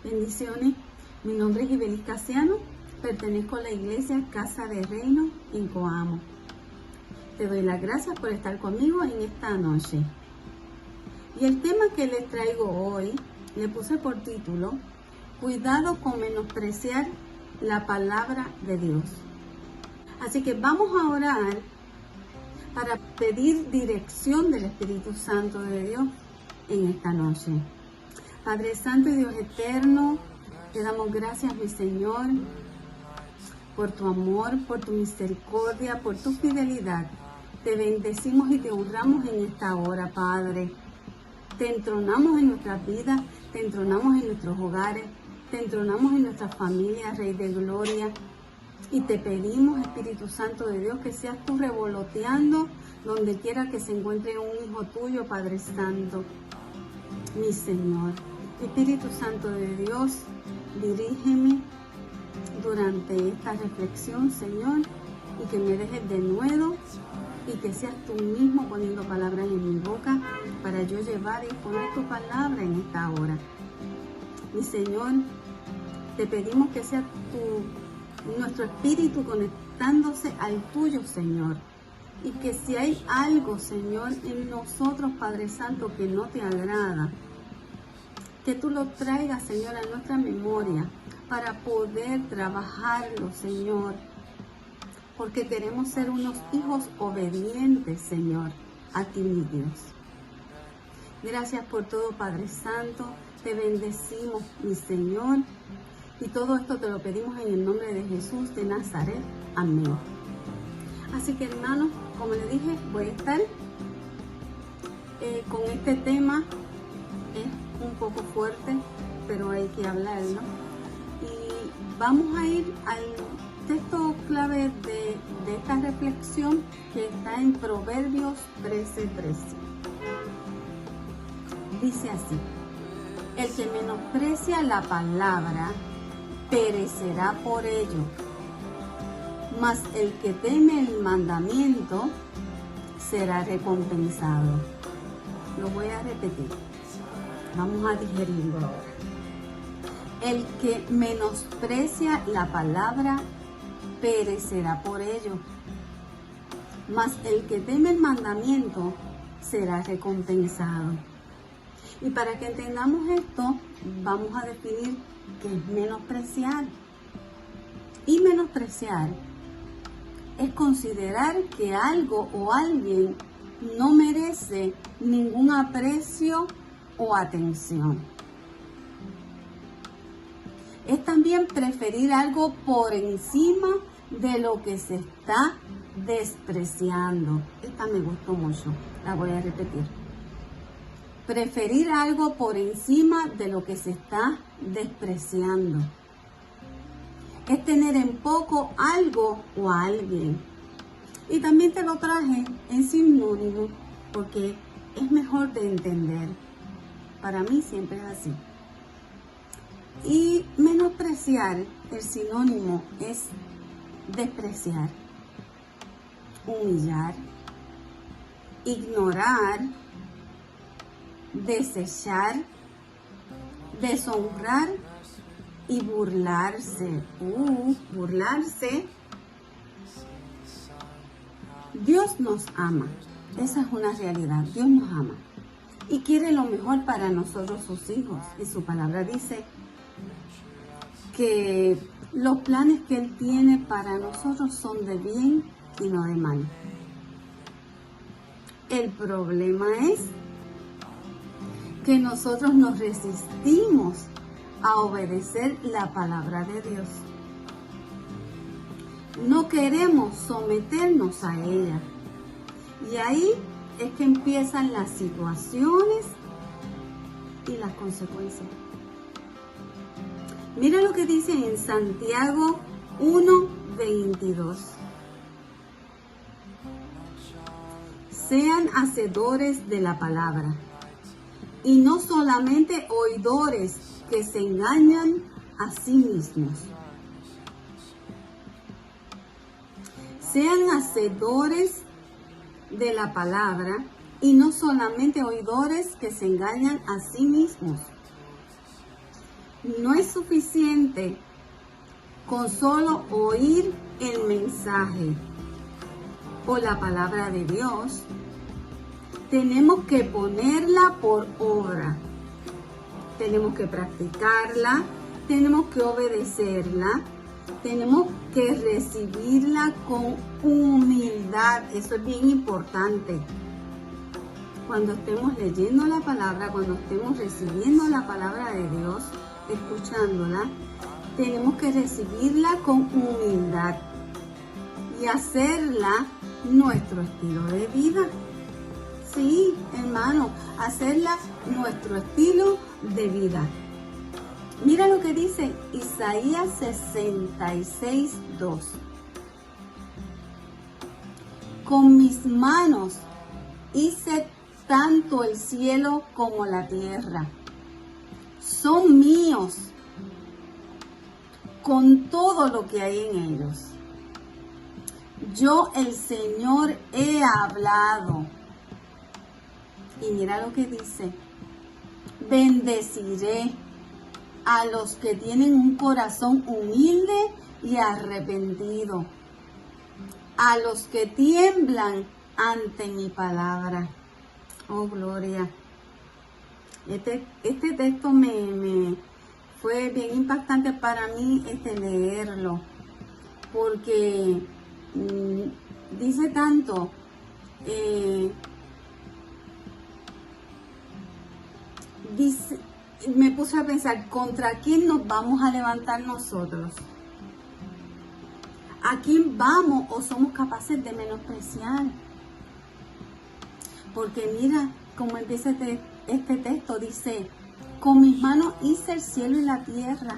Bendiciones, mi nombre es Ibelis Casiano, pertenezco a la iglesia Casa de Reino en Coamo. Te doy las gracias por estar conmigo en esta noche. Y el tema que les traigo hoy, le puse por título, Cuidado con menospreciar la palabra de Dios. Así que vamos a orar para pedir dirección del Espíritu Santo de Dios en esta noche. Padre Santo y Dios eterno, te damos gracias, mi Señor, por tu amor, por tu misericordia, por tu fidelidad. Te bendecimos y te honramos en esta hora, Padre. Te entronamos en nuestras vidas, te entronamos en nuestros hogares, te entronamos en nuestras familias, Rey de Gloria. Y te pedimos, Espíritu Santo de Dios, que seas tú revoloteando donde quiera que se encuentre un hijo tuyo, Padre Santo, mi Señor. Espíritu Santo de Dios, dirígeme durante esta reflexión, Señor, y que me dejes de nuevo y que seas tú mismo poniendo palabras en mi boca para yo llevar y poner tu palabra en esta hora. Mi Señor, te pedimos que sea nuestro espíritu conectándose al tuyo, Señor. Y que si hay algo, Señor, en nosotros, Padre Santo, que no te agrada, que tú lo traigas, Señor, a nuestra memoria para poder trabajarlo, Señor. Porque queremos ser unos hijos obedientes, Señor, a ti, mi Dios. Gracias por todo, Padre Santo. Te bendecimos, mi Señor. Y todo esto te lo pedimos en el nombre de Jesús de Nazaret. Amén. Así que, hermanos, como les dije, voy a estar con este tema. Es un poco fuerte, pero hay que hablarlo. Y vamos a ir al texto clave de esta reflexión que está en Proverbios 13:13. Dice así: el que menosprecia la palabra perecerá por ello, mas el que teme el mandamiento será recompensado. Lo voy a repetir. Vamos a digerirlo ahora. El que menosprecia la palabra perecerá por ello, mas el que teme el mandamiento será recompensado. Y para que entendamos esto, vamos a definir qué es menospreciar. Y menospreciar es considerar que algo o alguien no merece ningún aprecio o atención. Es también preferir algo por encima de lo que se está despreciando. Esta me gustó mucho, la voy a repetir. Preferir algo por encima de lo que se está despreciando. Es tener en poco algo o a alguien. Y también te lo traje en sinónimo porque es mejor de entender. Para mí siempre es así. Y menospreciar, el sinónimo es despreciar, humillar, ignorar, desechar, deshonrar y burlarse. Burlarse. Dios nos ama. Esa es una realidad. Dios nos ama. Y quiere lo mejor para nosotros, sus hijos. Y su palabra dice que los planes que Él tiene para nosotros son de bien y no de mal. El problema es que nosotros nos resistimos a obedecer la palabra de Dios. No queremos someternos a ella. Y ahí es que empiezan las situaciones y las consecuencias. Mira lo que dice en Santiago 1:22. Sean hacedores de la palabra y no solamente oidores que se engañan a sí mismos. Sean hacedores de la palabra y no solamente oidores que se engañan a sí mismos. No es suficiente con solo oír el mensaje o la palabra de Dios. Tenemos que ponerla por obra. Tenemos que practicarla, tenemos que obedecerla, tenemos que recibirla con humildad. Eso es bien importante. Cuando estemos leyendo la palabra, cuando estemos recibiendo la palabra de Dios, escuchándola, tenemos que recibirla con humildad y hacerla nuestro estilo de vida. Sí, hermano, hacerla nuestro estilo de vida. Mira lo que dice Isaías 66:2. Con mis manos hice tanto el cielo como la tierra. Son míos con todo lo que hay en ellos. Yo, el Señor, he hablado. Y mira lo que dice. Bendeciré a los que tienen un corazón humilde y arrepentido, a los que tiemblan ante mi palabra. Oh, gloria. Este texto me fue bien impactante para mí leerlo, porque dice tanto. Me puse a pensar, ¿contra quién nos vamos a levantar nosotros? ¿A quién vamos o somos capaces de menospreciar? Porque mira cómo empieza este texto, dice, con mis manos hice el cielo y la tierra.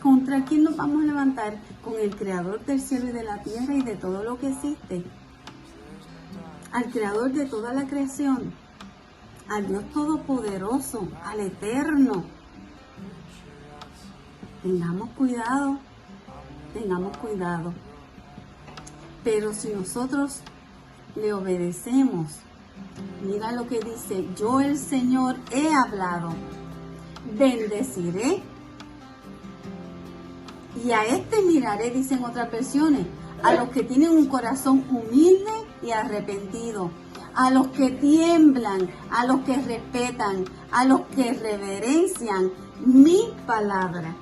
¿Contra quién nos vamos a levantar? Con el creador del cielo y de la tierra y de todo lo que existe. Al creador de toda la creación. Al Dios Todopoderoso, al Eterno. Tengamos cuidado. Pero si nosotros le obedecemos, mira lo que dice, yo el Señor he hablado, bendeciré y a miraré, dicen otras versiones, a los que tienen un corazón humilde y arrepentido, a los que tiemblan, a los que respetan, a los que reverencian mi palabra.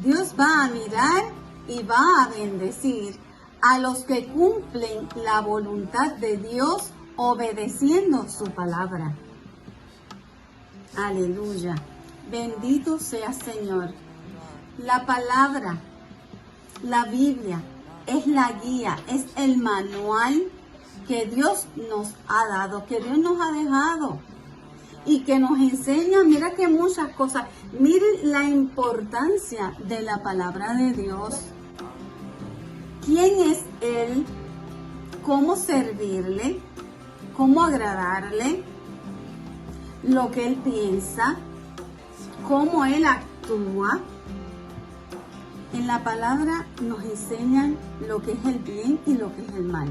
Dios va a mirar y va a bendecir a los que cumplen la voluntad de Dios obedeciendo su palabra. Aleluya. Bendito sea Señor. La palabra, la Biblia, es la guía, es el manual que Dios nos ha dado, que Dios nos ha dejado y que nos enseña, mira que muchas cosas. Miren la importancia de la palabra de Dios. ¿Quién es Él? ¿Cómo servirle? ¿Cómo agradarle? Lo que Él piensa, cómo Él actúa. En la palabra nos enseñan lo que es el bien y lo que es el mal.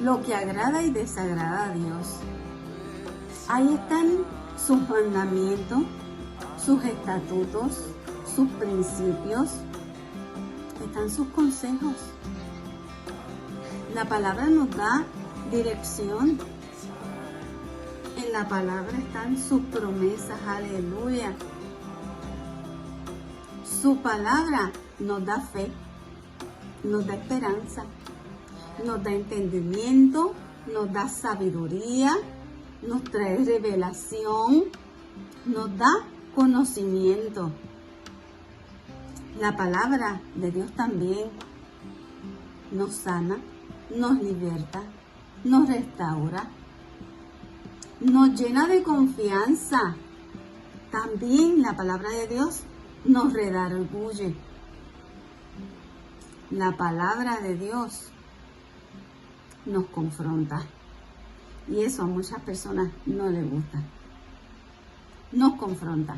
Lo que agrada y desagrada a Dios. Ahí están sus mandamientos, sus estatutos, sus principios. Están sus consejos. La palabra nos da dirección. En la palabra están sus promesas. Aleluya. Su palabra nos da fe, nos da esperanza, nos da entendimiento, nos da sabiduría, nos trae revelación, nos da conocimiento. La palabra de Dios también nos sana, nos liberta, nos restaura, nos llena de confianza. También la palabra de Dios nos redarguye. La palabra de Dios nos confronta. Y eso a muchas personas no les gusta. Nos confronta.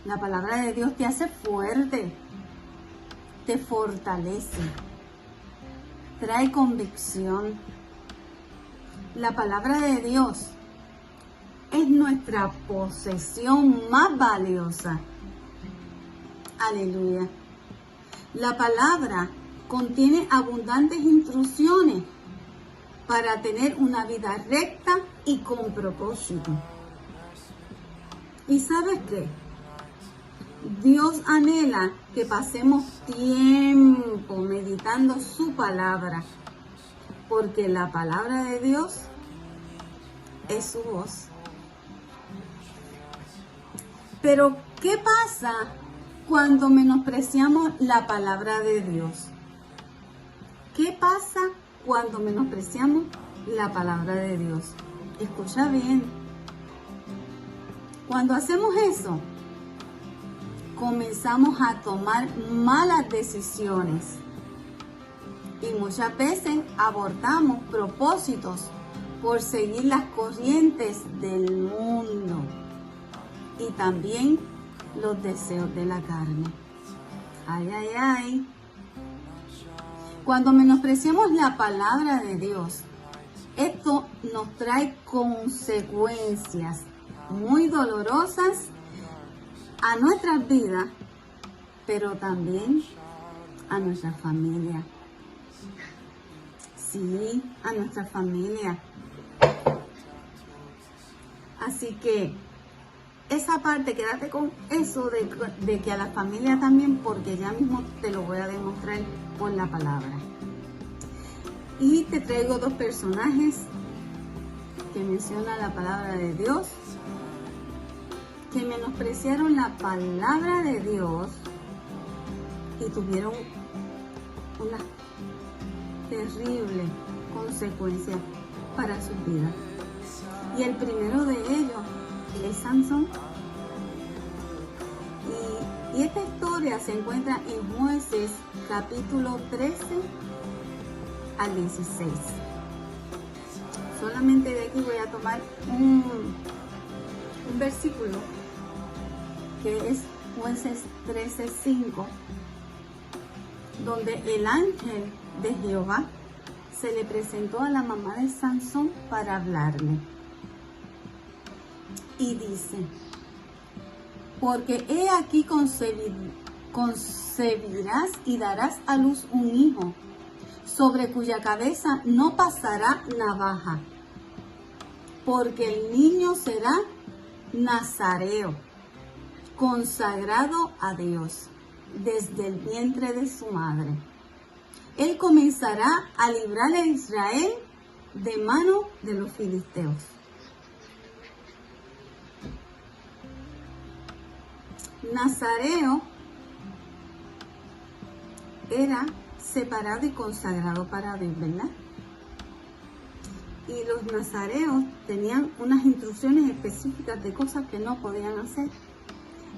La palabra de Dios te hace fuerte, te fortalece, trae convicción. La palabra de Dios es nuestra posesión más valiosa. Aleluya. La palabra contiene abundantes instrucciones para tener una vida recta y con propósito. ¿Y sabes qué? Dios anhela que pasemos tiempo meditando su palabra, porque la palabra de Dios es su voz. Pero, ¿qué pasa cuando menospreciamos la palabra de Dios? ¿Qué pasa cuando menospreciamos la palabra de Dios? Escucha bien. Cuando hacemos eso, comenzamos a tomar malas decisiones y muchas veces abortamos propósitos por seguir las corrientes del mundo y también los deseos de la carne. Ay, ay, ay. Cuando menospreciamos la palabra de Dios, esto nos trae consecuencias muy dolorosas a nuestras vidas, pero también a nuestra familia. Sí, a nuestra familia. Así que esa parte, quédate con eso de que a la familia también, porque ya mismo te lo voy a demostrar por la palabra. Y te traigo dos personajes que mencionan la palabra de Dios, que menospreciaron la palabra de Dios y tuvieron una terrible consecuencia para sus vidas. Y el primero de ellos es Sansón. Y esta historia se encuentra en Jueces capítulo 13 al 16. Solamente de aquí voy a tomar un versículo que es Jueces 13:5, donde el ángel de Jehová se le presentó a la mamá de Sansón para hablarle. Y dice: porque he aquí concebirás y darás a luz un hijo, sobre cuya cabeza no pasará navaja, porque el niño será nazareo, consagrado a Dios desde el vientre de su madre. Él comenzará a librar a Israel de mano de los filisteos. Nazareo era separado y consagrado para Dios, ¿verdad? Y los nazareos tenían unas instrucciones específicas de cosas que no podían hacer.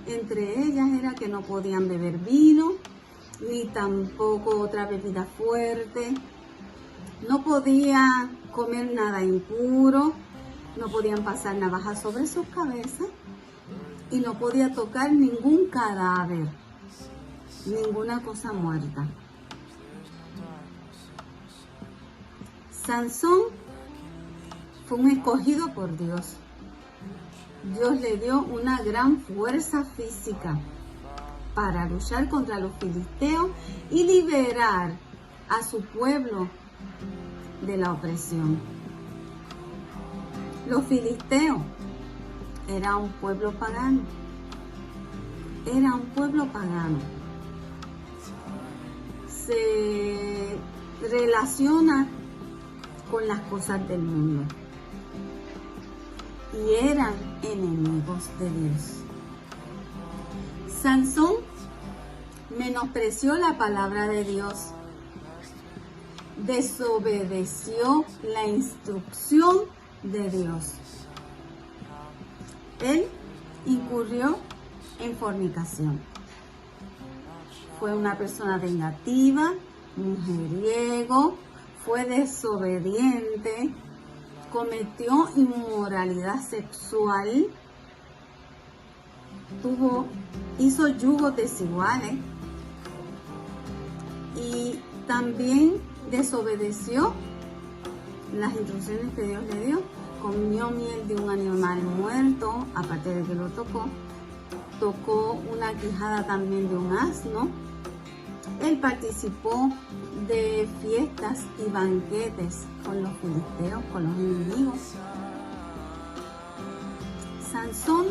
Entre ellas era que no podían beber vino, ni tampoco otra bebida fuerte. No podían comer nada impuro, no podían pasar navajas sobre sus cabezas y no podía tocar ningún cadáver, ninguna cosa muerta. Sansón fue un escogido por Dios. Dios le dio una gran fuerza física para luchar contra los filisteos y liberar a su pueblo de la opresión. Los filisteos era un pueblo pagano. Era un pueblo pagano. Se relaciona con las cosas del mundo y eran enemigos de Dios. Sansón menospreció la palabra de Dios, desobedeció la instrucción de Dios. Él incurrió en fornicación. Fue una persona vengativa, mujeriego, fue desobediente, cometió inmoralidad sexual, hizo yugos desiguales y también desobedeció las instrucciones que Dios le dio comió miel de un animal muerto, aparte de que lo tocó una quijada también de un asno. Él participó de fiestas y banquetes con los filisteos, con los enemigos. Sansón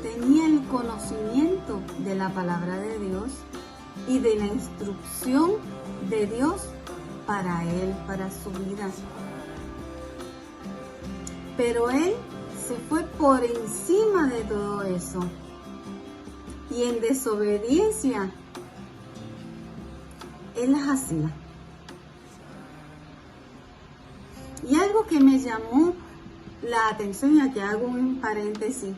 tenía el conocimiento de la palabra de Dios y de la instrucción de Dios para él, para su vida. Pero él se fue por encima de todo eso y en desobediencia él las hacía. Y algo que me llamó la atención, y aquí hago un paréntesis,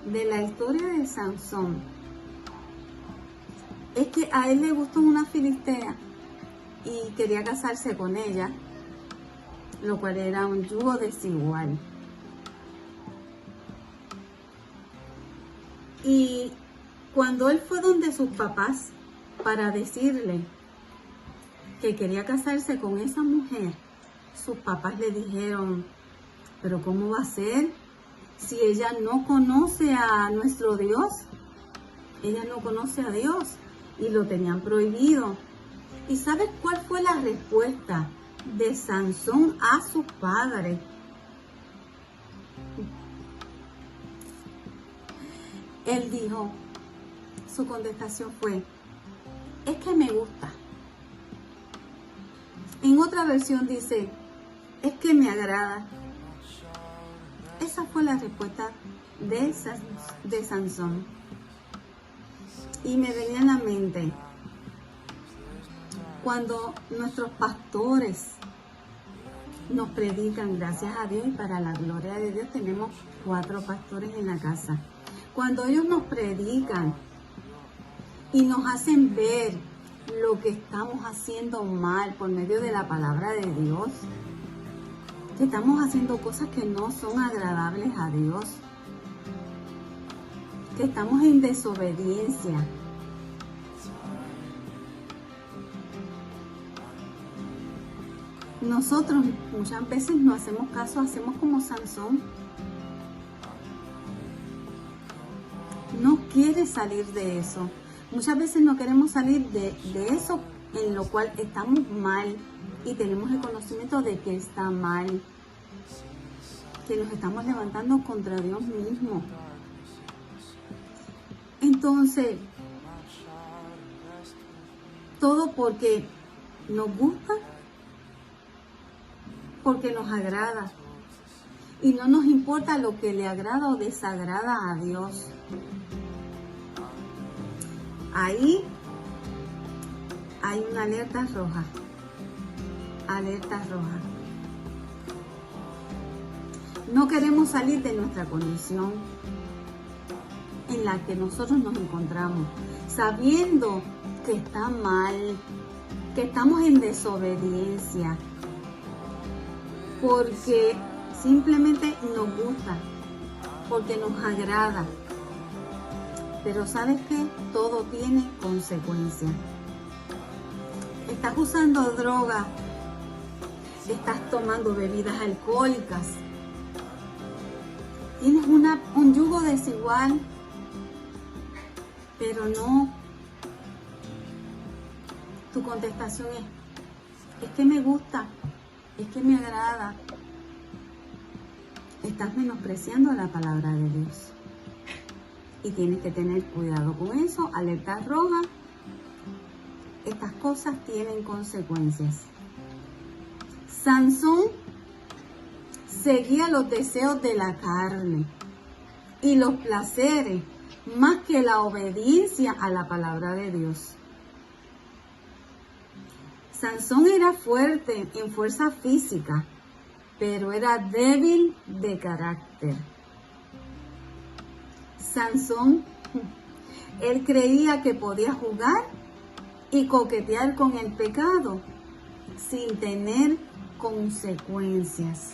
de la historia de Sansón, es que a él le gustó una filistea y quería casarse con ella, lo cual era un yugo desigual. Y cuando él fue donde sus papás para decirle que quería casarse con esa mujer, sus papás le dijeron: ¿pero cómo va a ser si ella no conoce a nuestro Dios? Ella no conoce a Dios y lo tenían prohibido. ¿Y sabes cuál fue la respuesta de Sansón a sus padres? Él dijo, su contestación fue: es que me gusta. En otra versión dice: es que me agrada. Esa fue la respuesta de Sansón. Y me venía a la mente cuando nuestros pastores nos predican, gracias a Dios y para la gloria de Dios, tenemos 4 pastores en la casa. Cuando ellos nos predican y nos hacen ver lo que estamos haciendo mal por medio de la palabra de Dios, que estamos haciendo cosas que no son agradables a Dios, que estamos en desobediencia. Nosotros muchas veces no hacemos caso, hacemos como Sansón. No quiere salir de eso. Muchas veces no queremos salir de eso en lo cual estamos mal y tenemos el conocimiento de que está mal, que nos estamos levantando contra Dios mismo. Entonces, todo porque nos gusta, porque nos agrada, y no nos importa lo que le agrada o desagrada a Dios. Ahí hay una alerta roja. Alerta roja. No queremos salir de nuestra condición en la que nosotros nos encontramos, sabiendo que está mal, que estamos en desobediencia, porque simplemente nos gusta, porque nos agrada. Pero ¿sabes qué? Todo tiene consecuencias. Estás usando droga, estás tomando bebidas alcohólicas, tienes un yugo desigual, pero no. Tu contestación es que me gusta, es que me agrada. Estás menospreciando la palabra de Dios. Y tienes que tener cuidado con eso, alerta roja. Estas cosas tienen consecuencias. Sansón seguía los deseos de la carne y los placeres más que la obediencia a la palabra de Dios. Sansón era fuerte en fuerza física, pero era débil de carácter. Sansón, él creía que podía jugar y coquetear con el pecado sin tener consecuencias.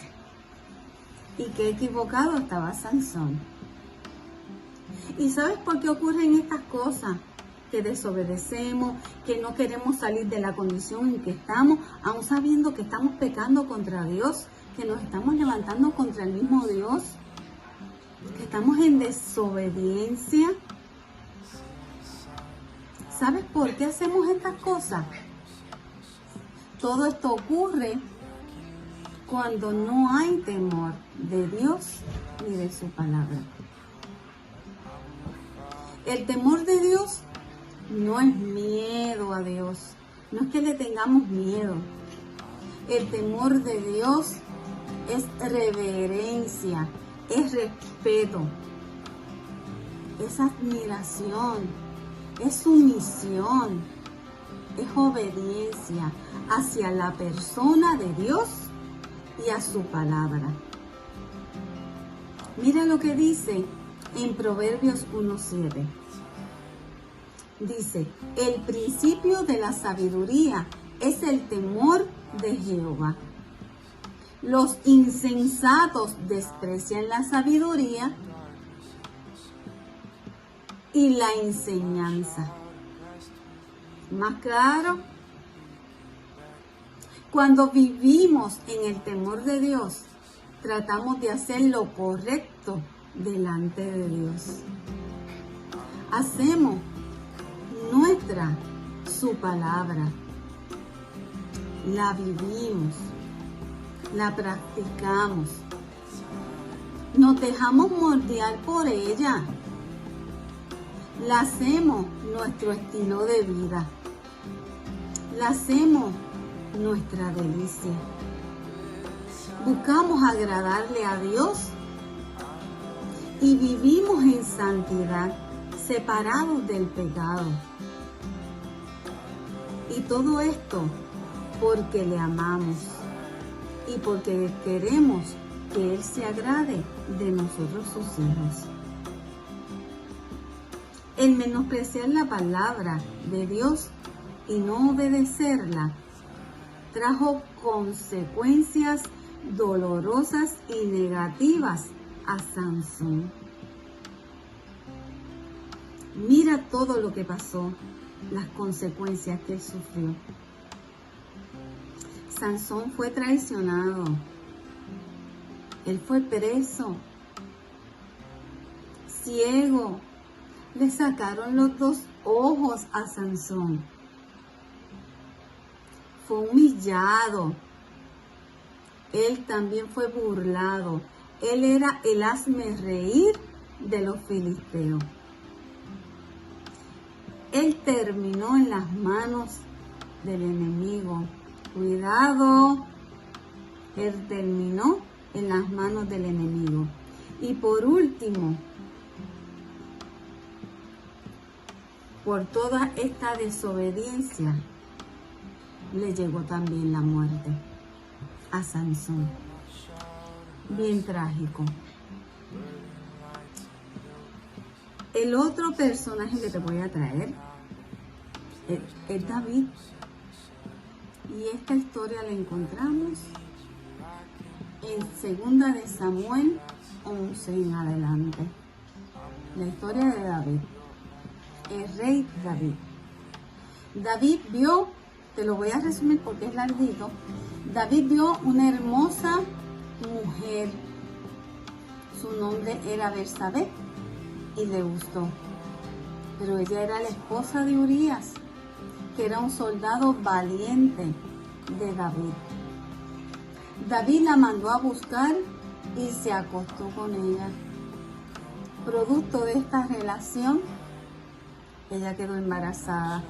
Y qué equivocado estaba Sansón. ¿Y sabes por qué ocurren estas cosas? Que desobedecemos, que no queremos salir de la condición en que estamos, aun sabiendo que estamos pecando contra Dios, que nos estamos levantando contra el mismo Dios, que estamos en desobediencia. ¿Sabes por qué hacemos estas cosas? Todo esto ocurre cuando no hay temor de Dios ni de su palabra. El temor de Dios no es miedo a Dios, no es que le tengamos miedo. El temor de Dios es reverencia, es respeto, es admiración, es sumisión, es obediencia hacia la persona de Dios y a su palabra. Mira lo que dice en Proverbios 1:7. Dice, el principio de la sabiduría es el temor de Jehová. Los insensatos desprecian la sabiduría y la enseñanza. ¿Más claro? Cuando vivimos en el temor de Dios, tratamos de hacer lo correcto delante de Dios. Hacemos nuestra su palabra. La vivimos, la practicamos. Nos dejamos moldear por ella. La hacemos nuestro estilo de vida. La hacemos nuestra delicia. Buscamos agradarle a Dios y vivimos en santidad, separados del pecado. Y todo esto porque le amamos y porque queremos que Él se agrade de nosotros sus hijos. El menospreciar la palabra de Dios y no obedecerla trajo consecuencias dolorosas y negativas a Sansón. Mira todo lo que pasó, las consecuencias que él sufrió. Sansón fue traicionado. Él fue preso, ciego. Le sacaron los 2 ojos a Sansón. Fue humillado. Él también fue burlado. Él era el hazmerreír de los filisteos. Él terminó en las manos del enemigo. Cuidado. Él terminó en las manos del enemigo. Y por último, por toda esta desobediencia, le llegó también la muerte a Sansón. Bien trágico. El otro personaje que te voy a traer es David. Y esta historia la encontramos en 2 de Samuel 11 en adelante. La historia de David. El rey David. David vio, te lo voy a resumir porque es larguito. David vio una hermosa mujer. Su nombre era Bersabé y le gustó. Pero ella era la esposa de Urías, que era un soldado valiente de David. David la mandó a buscar y se acostó con ella. Producto de esta relación, ella quedó embarazada.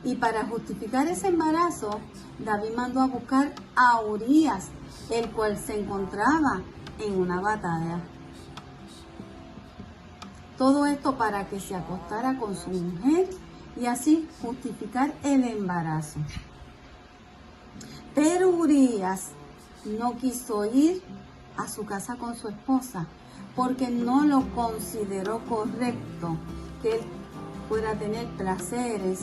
Y para justificar ese embarazo, David mandó a buscar a Urías, el cual se encontraba en una batalla. Todo esto para que se acostara con su mujer y así justificar el embarazo. Pero Urías no quiso ir a su casa con su esposa porque no lo consideró correcto que él fuera a tener placeres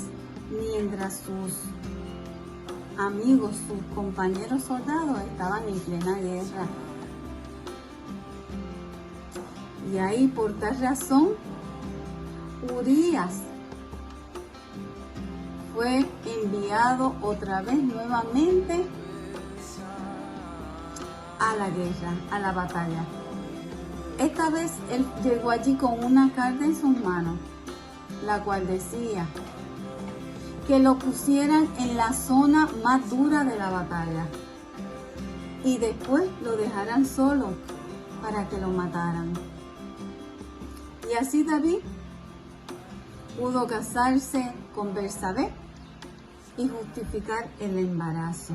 mientras sus amigos, sus compañeros soldados estaban en plena guerra. Y ahí por tal razón Urías fue enviado otra vez nuevamente a la guerra, a la batalla. Esta vez él llegó allí con una carta en sus manos, la cual decía que lo pusieran en la zona más dura de la batalla y después lo dejaran solo para que lo mataran. Y así David pudo casarse con Betsabé y justificar el embarazo.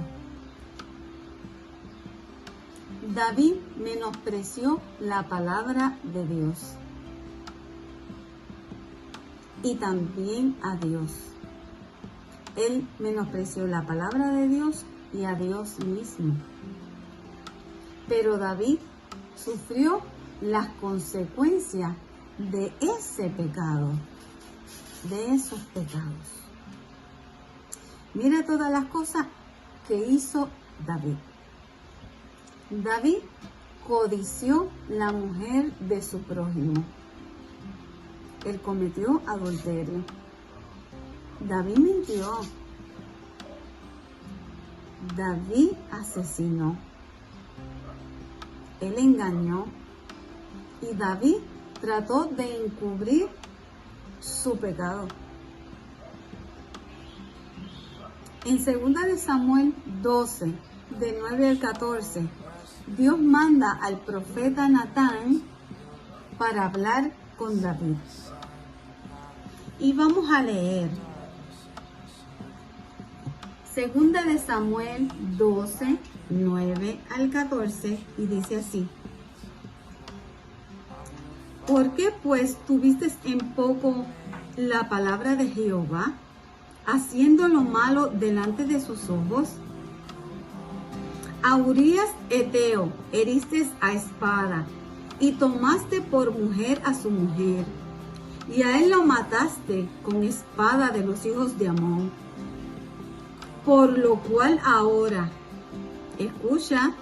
David menospreció la palabra de Dios y también a Dios. Él menospreció la palabra de Dios y a Dios mismo. Pero David sufrió las consecuencias de ese pecado, de esos pecados. Mira todas las cosas que hizo David. David codició la mujer de su prójimo. Él cometió adulterio. David mintió. David asesinó. Él engañó. Y David trató de encubrir su pecado. En 2 de Samuel 12, de 9 al 14, Dios manda al profeta Natán para hablar con David. Y vamos a leer 2 de Samuel 12, 9 al 14, y dice así: ¿Por qué pues tuviste en poco la palabra de Jehová, haciendo lo malo delante de sus ojos? A Urías Heteo heriste a espada, y tomaste por mujer a su mujer, y a él lo mataste con espada de los hijos de Amón. Por lo cual ahora, escucha,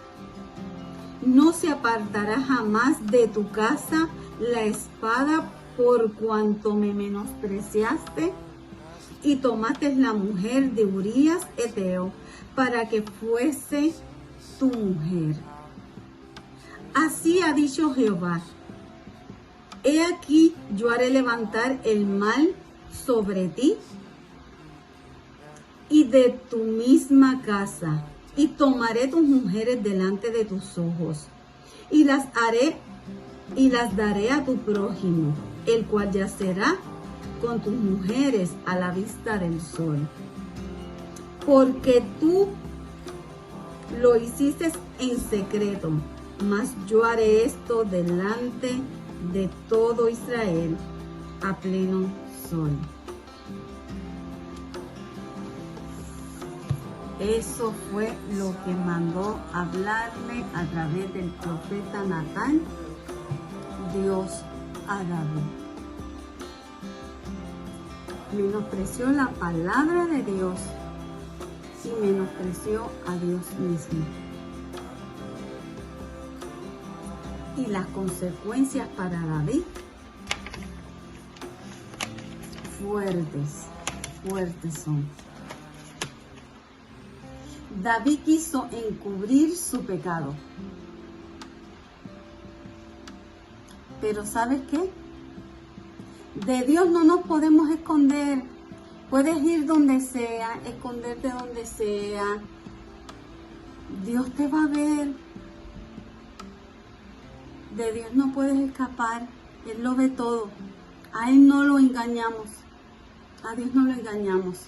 no se apartará jamás de tu casa la espada, por cuanto me menospreciaste y tomaste la mujer de Urías Heteo para que fuese tu mujer. Así ha dicho Jehová: he aquí yo haré levantar el mal sobre ti y de tu misma casa, y tomaré tus mujeres delante de tus ojos, y las daré a tu prójimo, el cual yacerá con tus mujeres a la vista del sol. Porque tú lo hiciste en secreto, mas yo haré esto delante de todo Israel a pleno sol. Eso fue lo que mandó hablarle a través del profeta Natán, Dios a David. Menospreció la palabra de Dios y menospreció a Dios mismo. Y las consecuencias para David, fuertes son. David quiso encubrir su pecado. Pero ¿sabes qué? De Dios no nos podemos esconder. Puedes ir donde sea, esconderte donde sea. Dios te va a ver. De Dios no puedes escapar. Él lo ve todo. A Él no lo engañamos. A Dios no lo engañamos.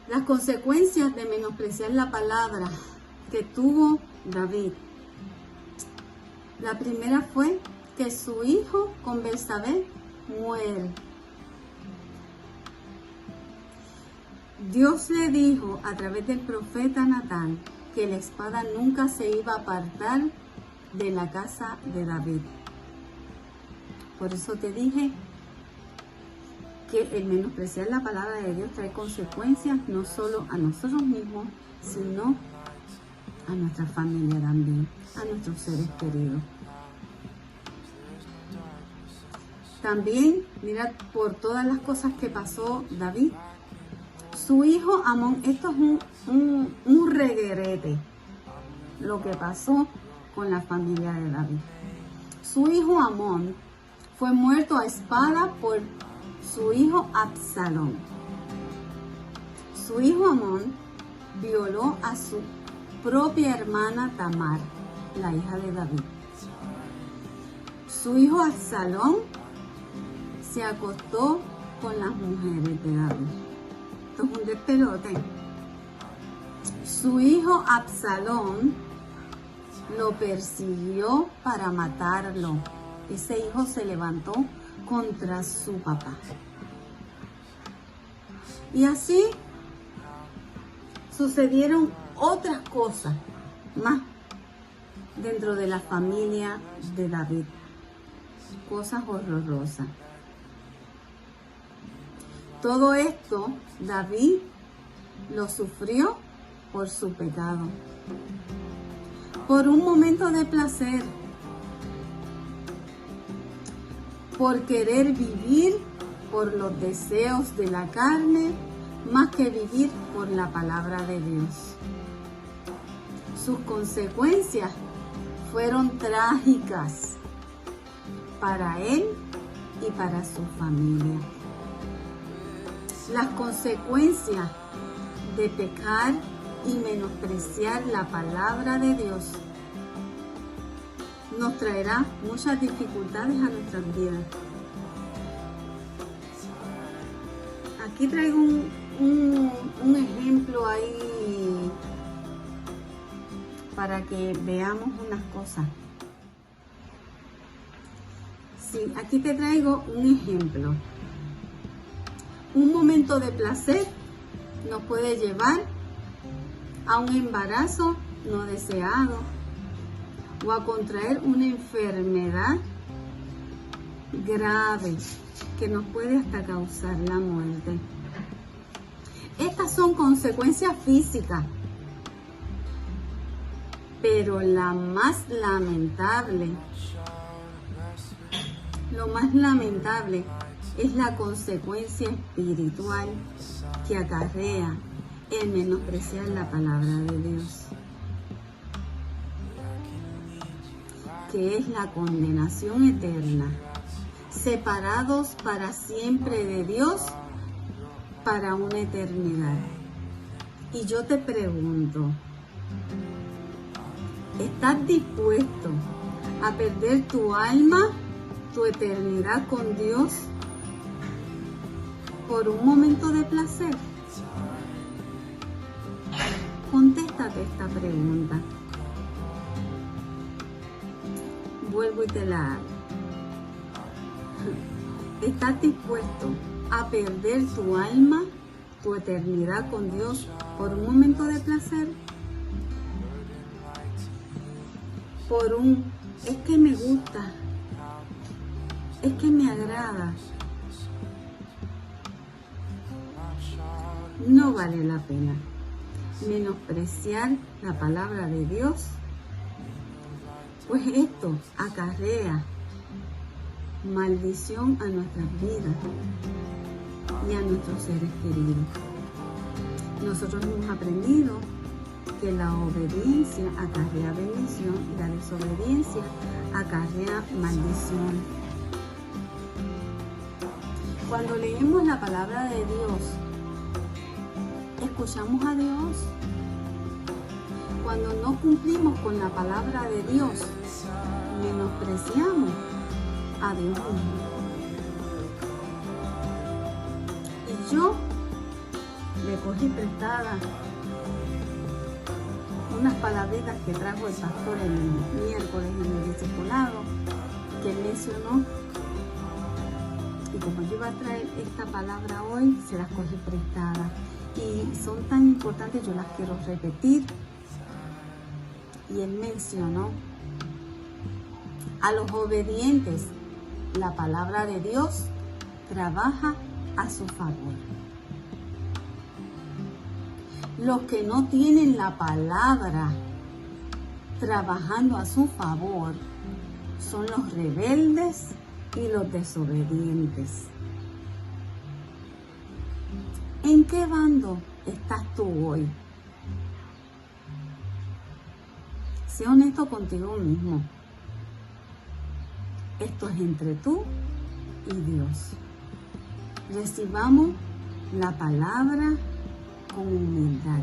Las consecuencias de menospreciar la palabra que tuvo David. La primera fue que su hijo con Betsabé muere. Dios le dijo a través del profeta Natán que la espada nunca se iba a apartar de la casa de David. Por eso te dije que el menospreciar la palabra de Dios trae consecuencias no solo a nosotros mismos, sino a nuestra familia también, a nuestros seres queridos. También, mira, por todas las cosas que pasó David, Su hijo Amón, esto es un reguerete, lo que pasó con la familia de David. Su hijo Amón fue muerto a espada por su hijo Absalón. Su hijo Amón violó a su propia hermana Tamar, la hija de David. Su hijo Absalón se acostó con las mujeres de David. Esto es un despelote. Su hijo Absalón lo persiguió para matarlo. Ese hijo se levantó contra su papá. Y así sucedieron otras cosas más dentro de la familia de David. Cosas horrorosas. Todo esto David lo sufrió por su pecado. Por un momento de placer. Por querer vivir por los deseos de la carne más que vivir por la palabra de Dios. Sus consecuencias fueron trágicas para él y para su familia. Las consecuencias de pecar y menospreciar la palabra de Dios nos traerá muchas dificultades a nuestras vidas. Aquí traigo un ejemplo ahí para que veamos unas cosas. Sí, aquí te traigo un ejemplo. Un momento de placer nos puede llevar a un embarazo no deseado o a contraer una enfermedad grave que nos puede hasta causar la muerte. Estas son consecuencias físicas, pero lo más lamentable es la consecuencia espiritual que acarrea el menospreciar la palabra de Dios, que es la condenación eterna, separados para siempre de Dios para una eternidad. Y yo te pregunto, ¿estás dispuesto a perder tu alma, tu eternidad con Dios por un momento de placer? Contéstate esta pregunta. Vuelvo y te la hago. ¿Estás dispuesto a perder tu alma, tu eternidad con Dios por un momento de placer? Es que me gusta, es que me agrada. No vale la pena menospreciar la palabra de Dios, pues esto acarrea maldición a nuestras vidas y a nuestros seres queridos. Nosotros hemos aprendido que la obediencia acarrea bendición y la desobediencia acarrea maldición. Cuando leemos la palabra de Dios, escuchamos a Dios. Cuando no cumplimos con la palabra de Dios, menospreciamos a Dios mismo. Y yo le cogí prestada unas palabritas que trajo el pastor el miércoles en el discipulado, que él mencionó. Y como yo iba a traer esta palabra hoy, se las cogí prestadas. Y son tan importantes, yo las quiero repetir. Y él mencionó: a los obedientes, la palabra de Dios trabaja a su favor. Los que no tienen la palabra trabajando a su favor son los rebeldes y los desobedientes. ¿En qué bando estás tú hoy? Sé honesto contigo mismo. Esto es entre tú y Dios. Recibamos la palabra con humildad.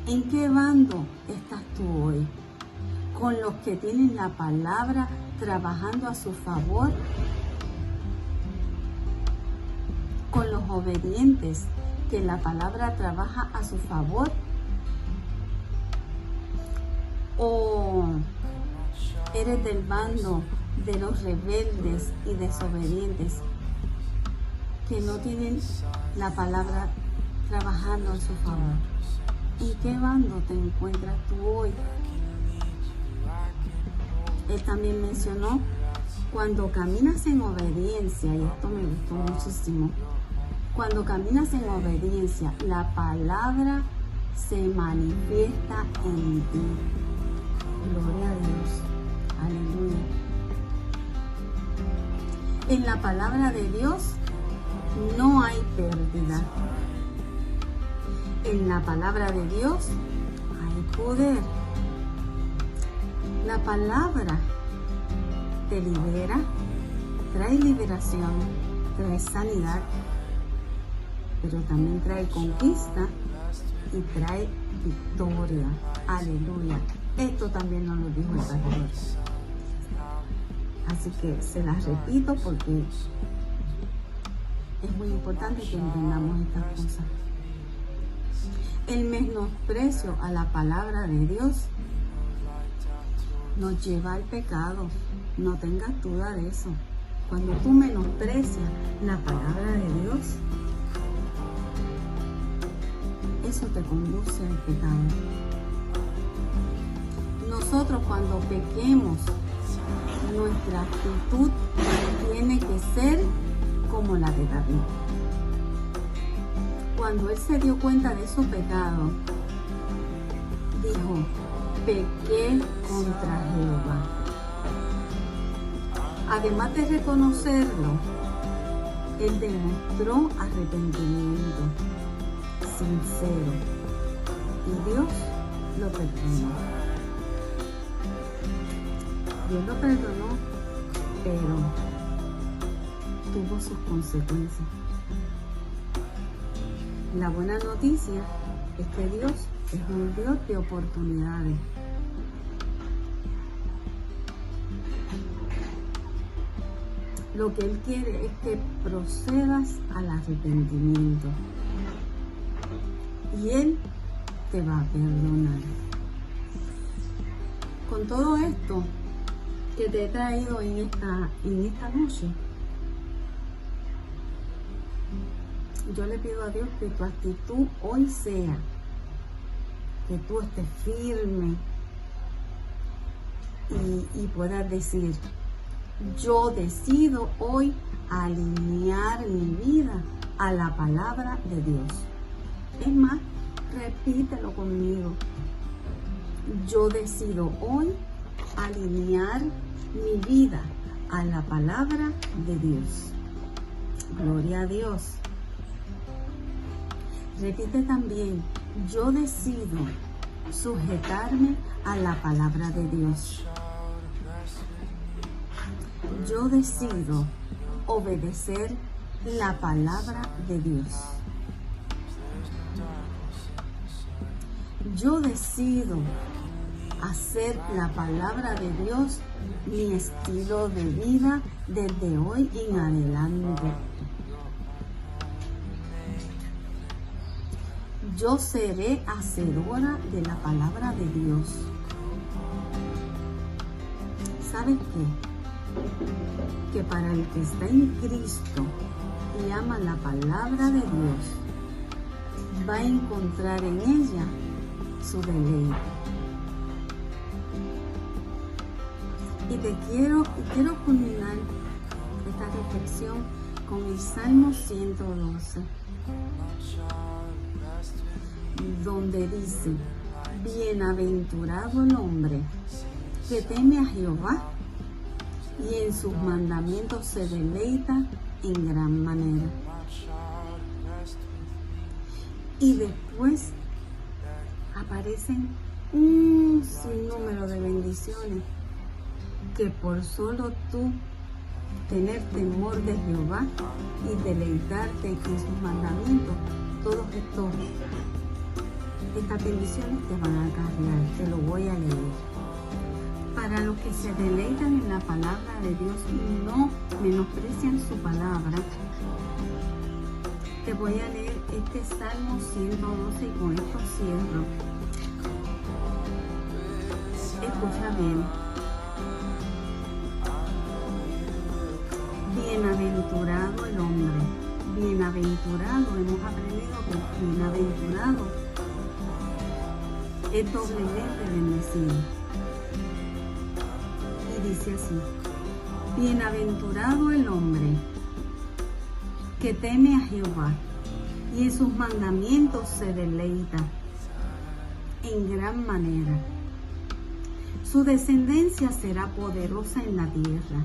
¿En qué bando estás tú hoy? ¿Con los que tienen la palabra trabajando a su favor? ¿Con los obedientes que la palabra trabaja a su favor? ¿O eres del bando de los rebeldes y desobedientes que no tienen la palabra trabajando a su favor? ¿En qué bando te encuentras tú hoy? Él también mencionó, cuando caminas en obediencia, y esto me gustó muchísimo, cuando caminas en obediencia, la palabra se manifiesta en ti. Gloria a Dios. Aleluya. En la palabra de Dios no hay pérdida. En la palabra de Dios hay poder. La palabra te libera, trae liberación, trae sanidad, pero también trae conquista y trae victoria. Aleluya. Esto también nos lo dijo el Salvador. Así que se las repito porque es muy importante que entendamos estas cosas. El menosprecio a la palabra de Dios nos lleva al pecado. No tengas duda de eso. Cuando tú menosprecias la palabra de Dios, eso te conduce al pecado. Nosotros cuando pequemos, nuestra actitud tiene que ser como la de David. Cuando él se dio cuenta de su pecado, dijo, pequé contra Jehová. Además de reconocerlo, él demostró arrepentimiento sincero y Dios lo perdonó. Dios lo perdonó, pero tuvo sus consecuencias. La buena noticia es que Dios es un Dios de oportunidades. Lo que Él quiere es que procedas al arrepentimiento y Él te va a perdonar. Con todo esto que te he traído en esta noche, yo le pido a Dios que tu actitud hoy sea que tú estés firme y puedas decir, yo decido hoy alinear mi vida a la palabra de Dios. Es más, repítelo conmigo. Yo decido hoy alinear mi vida a la palabra de Dios. Gloria a Dios. Repite también, yo decido sujetarme a la palabra de Dios. Yo decido obedecer la palabra de Dios. Yo decido hacer la palabra de Dios mi estilo de vida desde hoy en adelante. Yo seré hacedora de la palabra de Dios. ¿Sabes qué? Que para el que está en Cristo y ama la palabra de Dios, va a encontrar en ella su deleite. Y quiero culminar esta reflexión con el Salmo 112, donde dice, bienaventurado el hombre que teme a Jehová y en sus mandamientos se deleita en gran manera. Y después aparecen un sinnúmero de bendiciones que por solo tú tener temor de Jehová y deleitarte en sus mandamientos, todos estas bendiciones te van a acarrear. Te lo voy a leer. Para los que se deleitan en la palabra de Dios y no menosprecian su palabra, te voy a leer este Salmo 112 y con esto cierro. Escucha bien. Bienaventurado el hombre. Bienaventurado, hemos aprendido que bienaventurado es doblemente bendecido. Y dice así: bienaventurado el hombre que teme a Jehová y en sus mandamientos se deleita en gran manera. Su descendencia será poderosa en la tierra.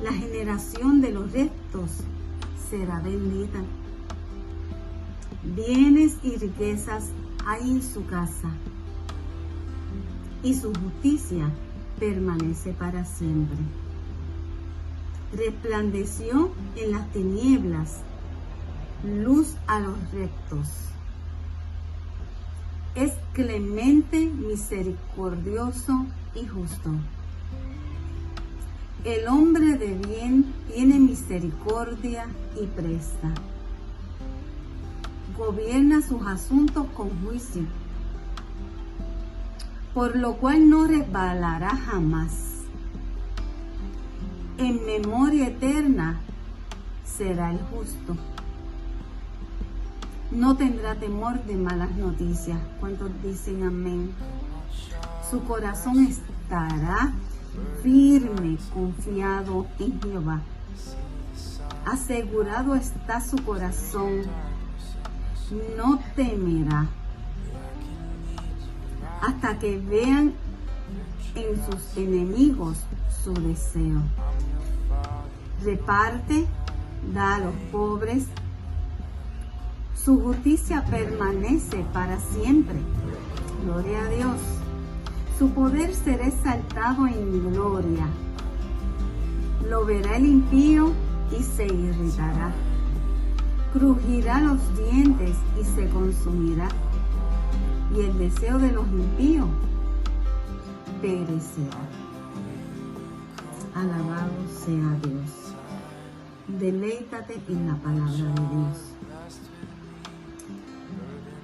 La generación de los rectos será bendita. Bienes y riquezas hay en su casa, y su justicia permanece para siempre. Resplandeció en las tinieblas, luz a los rectos. Es clemente, misericordioso y justo. El hombre de bien tiene misericordia y presta. Gobierna sus asuntos con juicio, por lo cual no resbalará jamás. En memoria eterna será el justo. No tendrá temor de malas noticias. ¿Cuántos dicen amén? Su corazón estará firme, confiado en Jehová. Asegurado está su corazón, no temerá hasta que vean en sus enemigos su deseo. Reparte, da a los pobres, su justicia permanece para siempre. Gloria a Dios. Su poder será exaltado en gloria. Lo verá el impío y se irritará. Crujirá los dientes y se consumirá. Y el deseo de los impíos perecerá. Alabado sea Dios. Deleítate en la palabra de Dios.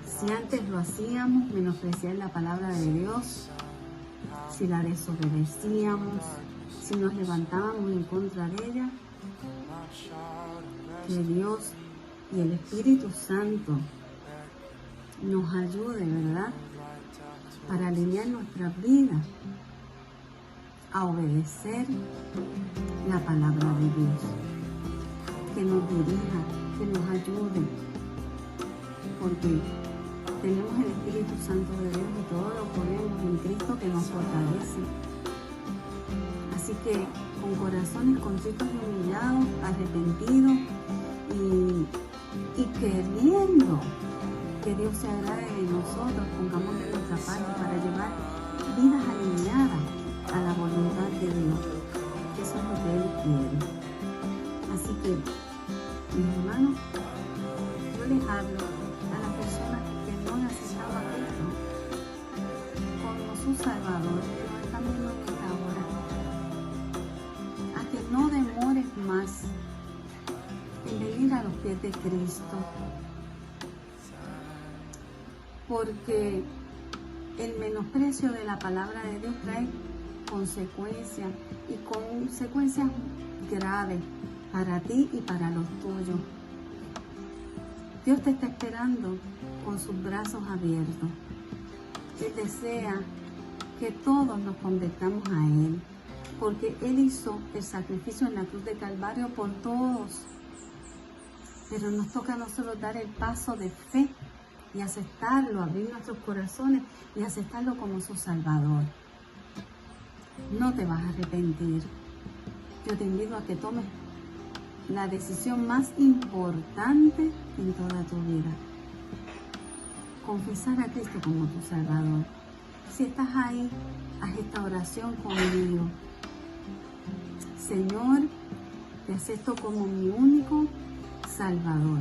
Si antes lo hacíamos, menospreciar la palabra de Dios, si la desobedecíamos, si nos levantábamos en contra de ella, que Dios y el Espíritu Santo nos ayude, ¿verdad?, para alinear nuestra vida a obedecer la palabra de Dios, que nos dirija, que nos ayude, porque tenemos el Espíritu Santo de Dios y todo lo podemos en Cristo que nos fortalece. Así que con corazones contritos y humillados, arrepentidos y queriendo que Dios se agrade de nosotros, pongamos de nuestra parte para llevar vidas alineadas a la voluntad de Dios. Eso es lo que Él quiere. Así que, mis hermanos, yo les hablo a las personas que no han aceptado a Cristo como su Salvador, que no están viendo en esta hora, a que no demores más en venir a los pies de Cristo, porque el menosprecio de la palabra de Dios trae consecuencias, y consecuencias graves para ti y para los tuyos. Dios te está esperando con sus brazos abiertos. Él desea que todos nos convertamos a Él, porque Él hizo el sacrificio en la cruz de Calvario por todos. Pero nos toca a nosotros dar el paso de fe y aceptarlo, abrir nuestros corazones y aceptarlo como su Salvador. No te vas a arrepentir. Yo te invito a que tomes la decisión más importante en toda tu vida. Confesar a Cristo como tu Salvador. Si estás ahí, haz esta oración conmigo. Señor, te acepto como mi único Salvador.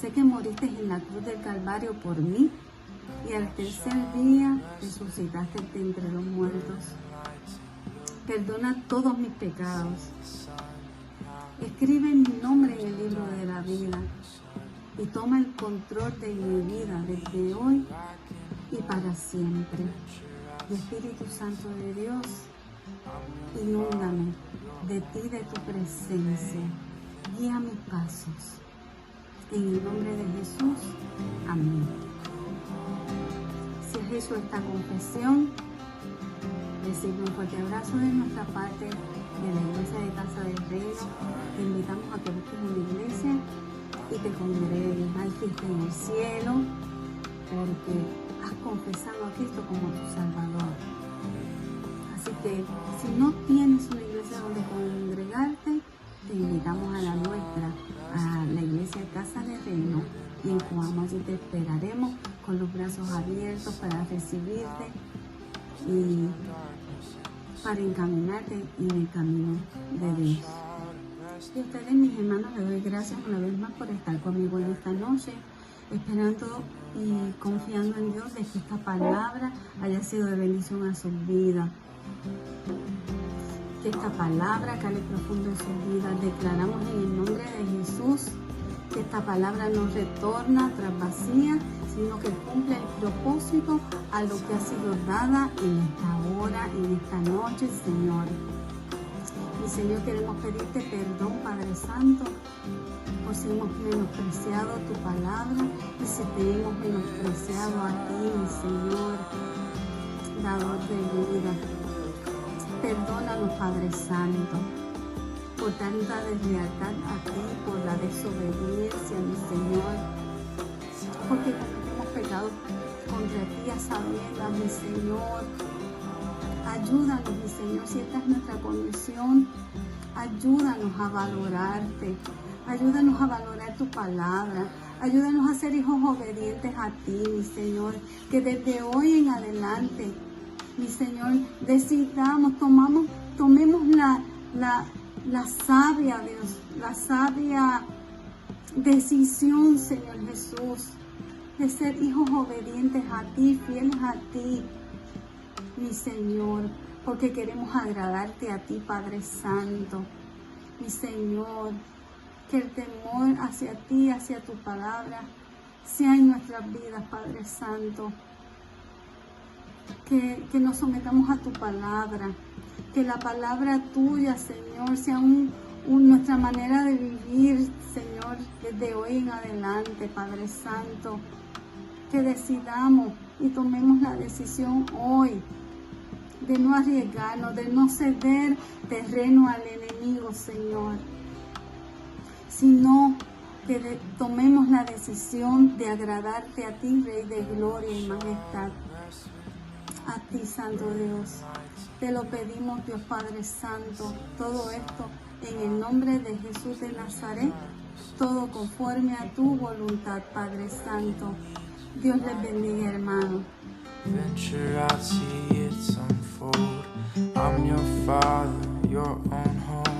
Sé que moriste en la cruz del Calvario por mí y al tercer día resucitaste de entre los muertos. Perdona todos mis pecados. Escribe mi nombre en el libro de la vida y toma el control de mi vida desde hoy y para siempre. Y Espíritu Santo de Dios, inúndame de ti, de tu presencia. Guía mis pasos. En el nombre de Jesús. Amén. Si has hecho esta confesión, recibe un fuerte abrazo de nuestra parte, de la Iglesia de Casa del Reino. Te invitamos a que busques una iglesia y te congregues. Hay fiesta en el cielo porque has confesado a Cristo como tu Salvador. Así que si no tienes una iglesia donde congregarte, te invitamos a la nuestra, a la Iglesia Casa del Reino, y en Coamo. Allí te esperaremos con los brazos abiertos para recibirte y para encaminarte en el camino de Dios. Y a ustedes, mis hermanos, les doy gracias una vez más por estar conmigo en esta noche, esperando y confiando en Dios de que esta palabra haya sido de bendición a sus vidas. Que esta palabra cale profundo en sus vidas. Declaramos en el nombre de Jesús que esta palabra no retorna tras vacía, sino que cumple el propósito a lo que ha sido dada en esta hora, en esta noche, Señor. Y Señor, queremos pedirte perdón, Padre Santo, por si hemos menospreciado tu palabra y si te hemos menospreciado a ti, mi Señor, dador de vida. Perdónanos, Padre Santo, por tanta deslealtad a ti, por la desobediencia, mi Señor, porque cometemos pecados contra ti a sabiendas, mi Señor. Ayúdanos, mi Señor, si esta es nuestra condición, ayúdanos a valorarte, ayúdanos a valorar tu palabra, ayúdanos a ser hijos obedientes a ti, mi Señor, que desde hoy en adelante, mi Señor, decidamos, tomemos la sabia, Dios, la sabia decisión, Señor Jesús, de ser hijos obedientes a ti, fieles a ti, mi Señor, porque queremos agradarte a ti, Padre Santo, mi Señor, que el temor hacia ti, hacia tu palabra, sea en nuestras vidas, Padre Santo. Que nos sometamos a tu palabra, que la palabra tuya, Señor, sea nuestra manera de vivir, Señor, desde hoy en adelante, Padre Santo, que decidamos y tomemos la decisión hoy de no arriesgarnos, de no ceder terreno al enemigo, Señor, sino que tomemos la decisión de agradarte a ti, Rey de gloria y majestad. A ti, Santo Dios, te lo pedimos, Dios Padre Santo, todo esto en el nombre de Jesús de Nazaret, todo conforme a tu voluntad, Padre Santo. Dios les bendiga, hermano. Venture out, see it unfold. I'm your father, your own home.